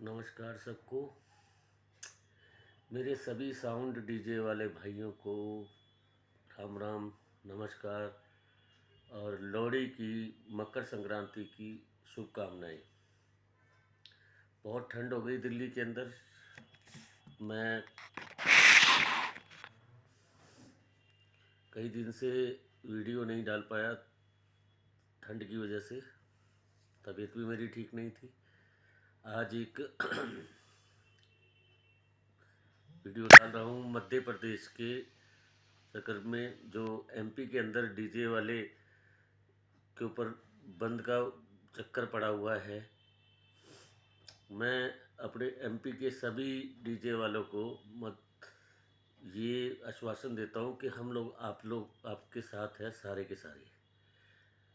नमस्कार सबको। मेरे सभी साउंड डीजे वाले भाइयों को राम राम, नमस्कार और लोहड़ी की, मकर संक्रांति की शुभकामनाएं। बहुत ठंड हो गई दिल्ली के अंदर। मैं कई दिन से वीडियो नहीं डाल पाया, ठंड की वजह से तबीयत भी मेरी ठीक नहीं थी। आज एक वीडियो डाल रहा हूँ मध्य प्रदेश के चक्कर में, जो एमपी के अंदर डीजे वाले के ऊपर बंद का चक्कर पड़ा हुआ है। मैं अपने एमपी के सभी डीजे वालों को ये आश्वासन देता हूँ कि हम लोग, आप लोग आपके साथ हैं सारे के सारे।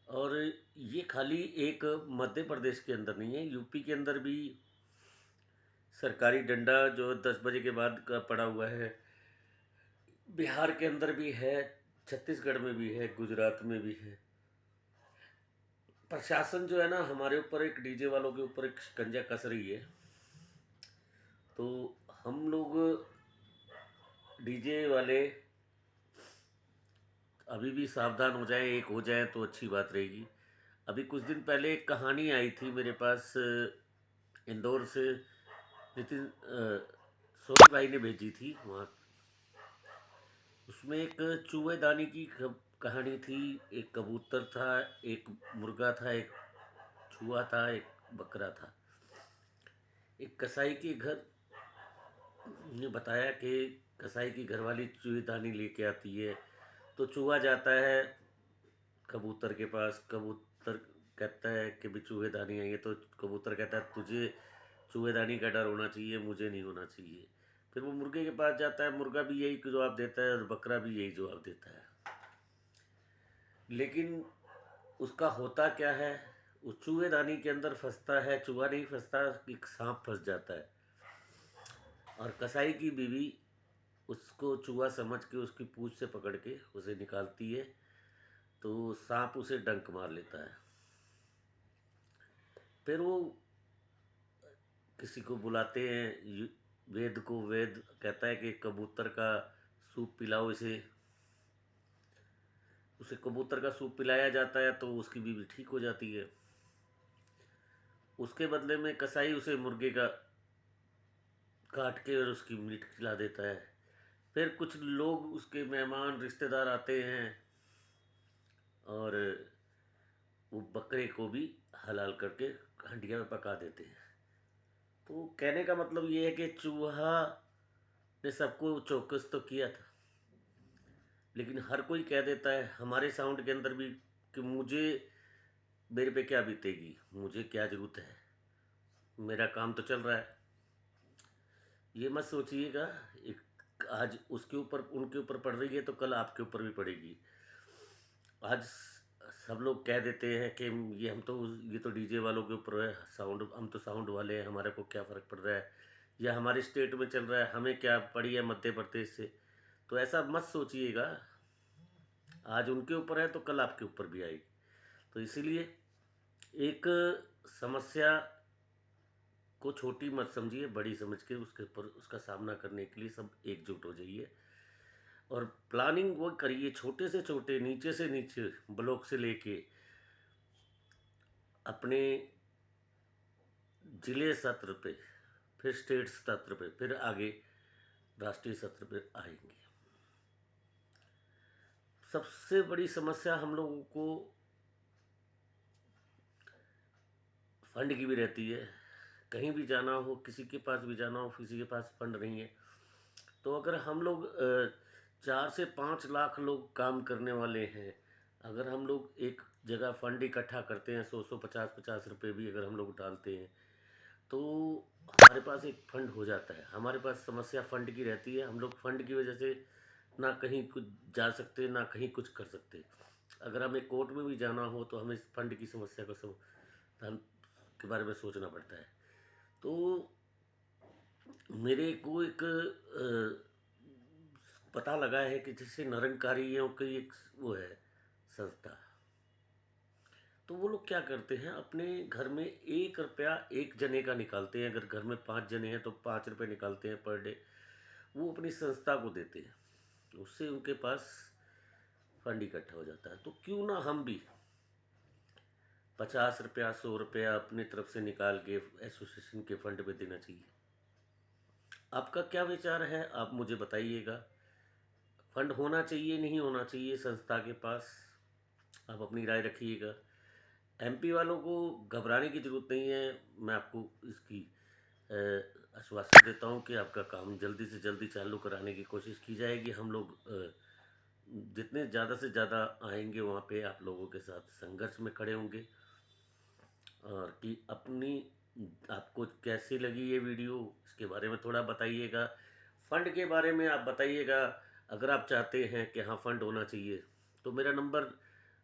और ये खाली एक मध्य प्रदेश के अंदर नहीं है, यूपी के अंदर भी सरकारी डंडा जो 10 बजे के बाद का पड़ा हुआ है, बिहार के अंदर भी है, छत्तीसगढ़ में भी है, गुजरात में भी है। प्रशासन जो है ना, हमारे ऊपर एक डीजे वालों के ऊपर एक शिकंजा कस रही है। तो हम लोग डीजे वाले अभी भी सावधान हो जाए, एक हो जाए तो अच्छी बात रहेगी। अभी कुछ दिन पहले एक कहानी आई थी मेरे पास, इंदौर से नितिन सोनी भाई ने भेजी थी वहाँ। उसमें एक चूहेदानी की कहानी थी। एक कबूतर था, एक मुर्गा था, एक चूहा था, एक बकरा था। एक कसाई के घर ने बताया कि कसाई की घरवाली चूहेदानी लेके आती है, तो चूहा जाता है कबूतर के पास। कबूतर कहता है कि भी चूहेदानी आई है, तो कबूतर कहता है तुझे चूहेदानी का डर होना चाहिए, मुझे नहीं होना चाहिए। फिर वो मुर्गे के पास जाता है, मुर्गा भी यही जवाब देता है और बकरा भी यही जवाब देता है। लेकिन उसका होता क्या है, उस चूहेदानी के अंदर फंसता है, चूहा नहीं फंसता, एक सांप फंस जाता है। और कसाई की बीवी उसको चूहा समझ के उसकी पूंछ से पकड़ के उसे निकालती है, तो सांप उसे डंक मार लेता है। फिर वो किसी को बुलाते हैं, वेद को। वेद कहता है कि कबूतर का सूप पिलाओ इसे। उसे कबूतर का सूप पिलाया जाता है तो उसकी बीवी ठीक हो जाती है। उसके बदले में कसाई उसे मुर्गे का काट के और उसकी मीट खिला देता है। फिर कुछ लोग, उसके मेहमान रिश्तेदार आते हैं और वो बकरे को भी हलाल करके हंडिया में पका देते हैं। तो कहने का मतलब ये है कि चूहा ने सबको चौकस तो किया था, लेकिन हर कोई कह देता है हमारे साउंड के अंदर भी कि मुझे, मेरे पे क्या बीतेगी, मुझे क्या ज़रूरत है, मेरा काम तो चल रहा है। ये मत सोचिएगा, एक आज उसके ऊपर, उनके ऊपर पड़ रही है तो कल आपके ऊपर भी पड़ेगी। आज सब लोग कह देते हैं कि ये तो डीजे वालों के ऊपर है, साउंड, हम तो साउंड वाले हैं, हमारे को क्या फ़र्क पड़ रहा है, या हमारे स्टेट में चल रहा है, हमें क्या पड़ी है मध्य प्रदेश से। तो ऐसा मत सोचिएगा, आज उनके ऊपर है तो कल आपके ऊपर भी आएगी। तो इसीलिए एक समस्या को छोटी मत समझिए, बड़ी समझ के उसके ऊपर उसका सामना करने के लिए सब एकजुट हो जाइए और प्लानिंग वो करिए, छोटे से छोटे, नीचे से नीचे ब्लॉक से लेके अपने जिले सत्र पे, फिर स्टेट सत्र पे, फिर आगे राष्ट्रीय सत्र पे आएंगे। सबसे बड़ी समस्या हम लोगों को फंड की भी रहती है। कहीं भी जाना हो, किसी के पास भी जाना हो, किसी के पास फंड नहीं है, तो अगर हम लोग 4 से 5 लाख लोग काम करने वाले हैं, अगर हम लोग एक जगह फंड इकट्ठा करते हैं, 100 50 रुपए भी अगर हम लोग डालते हैं, तो हमारे पास एक फंड हो जाता है। हमारे पास समस्या फंड की रहती है, हम लोग फंड की वजह से ना कहीं कुछ जा सकते, ना कहीं कुछ कर सकते। अगर हमें कोर्ट में भी जाना हो तो हमें फंड की समस्या को समाधान के बारे में सोचना पड़ता है। तो मेरे को एक पता लगा है कि जैसे निरंकारियों की एक वो है संस्था, तो वो लोग क्या करते हैं, अपने घर में 1 रुपया एक जने का निकालते हैं। अगर घर में 5 जने हैं तो 5 रुपये निकालते हैं पर डे, वो अपनी संस्था को देते हैं। उससे उनके पास फंड इकट्ठा हो जाता है। तो क्यों ना हम भी 50 रुपया 100 रुपया अपनी तरफ से निकाल के एसोसिएशन के फंड में देना चाहिए। आपका क्या विचार है, आप मुझे बताइएगा। फंड होना चाहिए नहीं होना चाहिए संस्था के पास, आप अपनी राय रखिएगा। एमपी वालों को घबराने की ज़रूरत नहीं है। मैं आपको इसकी आश्वासन देता हूँ कि आपका काम जल्दी से जल्दी चालू कराने की कोशिश की जाएगी। हम लोग जितने ज़्यादा से ज़्यादा आएंगे वहाँ पे आप लोगों के साथ संघर्ष में खड़े होंगे। और कि अपनी आपको कैसी लगी ये वीडियो, इसके बारे में थोड़ा बताइएगा। फ़ंड के बारे में आप बताइएगा। अगर आप चाहते हैं कि हाँ फ़ंड होना चाहिए तो मेरा नंबर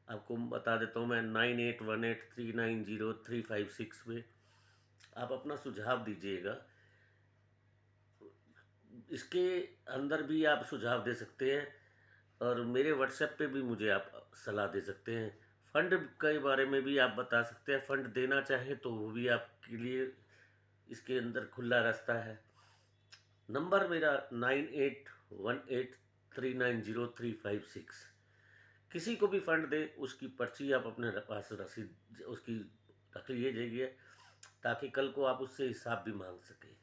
आपको बता देता हूँ मैं, 9818390356 में आप अपना सुझाव दीजिएगा। इसके अंदर भी आप सुझाव दे सकते हैं और मेरे व्हाट्सएप पे भी मुझे आप सलाह दे सकते हैं। फंड के बारे में भी आप बता सकते हैं। फंड देना चाहें तो वो भी आपके लिए इसके अंदर खुला रास्ता है। नंबर मेरा 9818390356। किसी को भी फंड दे उसकी पर्ची आप अपने पास रसीद उसकी रख लीजिए ताकि कल को आप उससे हिसाब भी मांग सकें।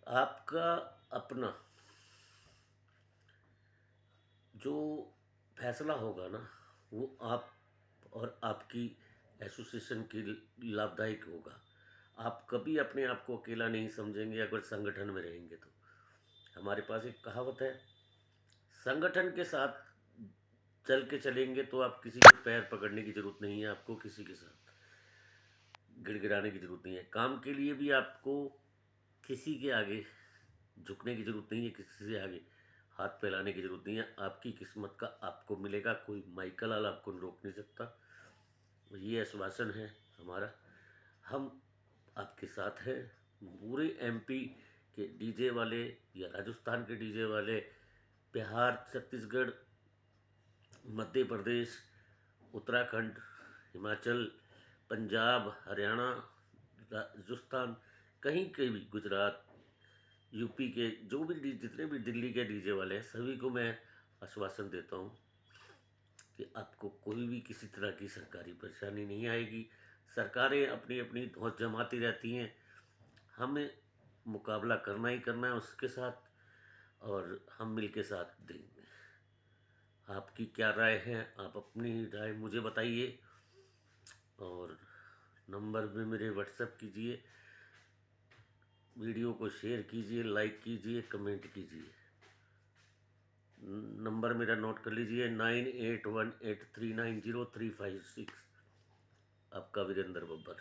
आपका अपना जो फैसला होगा ना वो आप और आपकी एसोसिएशन के लाभदायक होगा। आप कभी अपने आप को अकेला नहीं समझेंगे अगर संगठन में रहेंगे तो। हमारे पास एक कहावत है, संगठन के साथ चल के चलेंगे तो आप किसी के पैर पकड़ने की ज़रूरत नहीं है। आपको किसी के साथ गिड़गिड़ाने की ज़रूरत नहीं है। काम के लिए भी आपको किसी के आगे झुकने की ज़रूरत नहीं है, किसी से आगे हाथ फैलाने की ज़रूरत नहीं है। आपकी किस्मत का आपको मिलेगा, कोई माइकल लाल आपको रोक नहीं सकता। ये आश्वासन है हमारा। हम आपके साथ हैं। पूरे एमपी के डीजे वाले या राजस्थान के डीजे वाले, बिहार, छत्तीसगढ़, मध्य प्रदेश, उत्तराखंड, हिमाचल, पंजाब, हरियाणा, राजस्थान, कहीं के भी, गुजरात, यूपी के जो भी जितने भी दिल्ली के डीजे वाले हैं सभी को मैं आश्वासन देता हूँ कि आपको कोई भी किसी तरह की सरकारी परेशानी नहीं आएगी। सरकारें अपनी अपनी धौंस जमाती रहती हैं, हमें मुकाबला करना ही करना है उसके साथ और हम मिल के साथ देंगे। आपकी क्या राय है, आप अपनी राय मुझे बताइए और नंबर भी मेरे व्हाट्सएप कीजिए, वीडियो को शेयर कीजिए, लाइक कीजिए, कमेंट कीजिए। नंबर मेरा नोट कर लीजिए, 9818390356। आपका वीरेंद्र बब्बर।